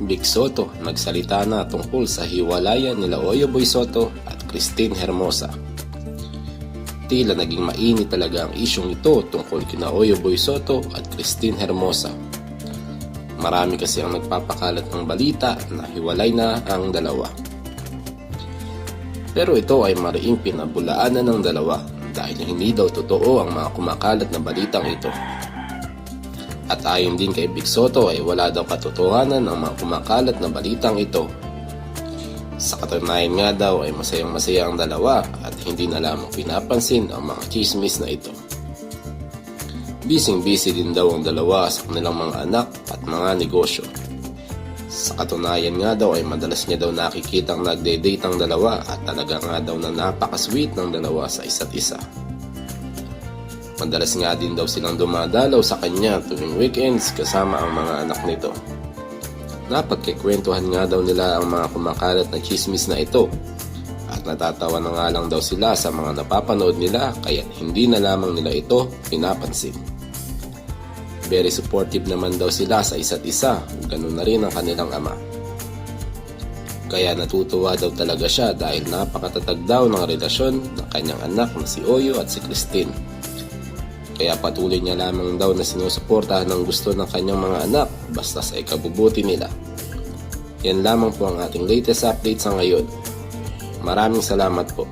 Vic Soto nagsalita na tungkol sa hiwalayan nila Oyo Boy Soto at Christine Hermosa. Tila naging mainit talaga ang isyong ito tungkol kina Oyo Boy Soto at Christine Hermosa. Marami kasi ang nagpapakalat ng balita na hiwalay na ang dalawa. Pero ito ay mariing pinabulaanan ng dalawa dahil hindi daw totoo ang mga kumakalat na balitang ito. At ayon din kay Vic Soto ay wala daw katotohanan ang mga kumakalat na balitang ito. Sa katunayan nga daw ay masayang-masaya ang dalawa at hindi na lamang pinapansin ang mga chismis na ito. Busy din daw ang dalawa sa kanilang mga anak at mga negosyo. Sa katunayan nga daw ay madalas niya daw nakikitang nagde-date ang dalawa at talaga nga daw na napaka-sweet ng dalawa sa isa't isa. Madalas nga din daw silang dumadalaw sa kanya tuwing weekends kasama ang mga anak nito. Napagkikwentuhan nga daw nila ang mga kumakalat na chismis na ito at natatawa na nga lang daw sila sa mga napapanood nila kaya hindi na lamang nila ito pinapansin. Very supportive naman daw sila sa isa't isa, ganun na rin ang kanilang ama. Kaya natutuwa daw talaga siya dahil napakatatag daw ng relasyon ng kanyang anak na si Oyo at si Christine. Kaya patuloy niya lamang daw na sinusuportahan ng gusto ng kanyang mga anak basta sa ikabubuti nila. Yan lamang po ang ating latest update sa ngayon. Maraming salamat po.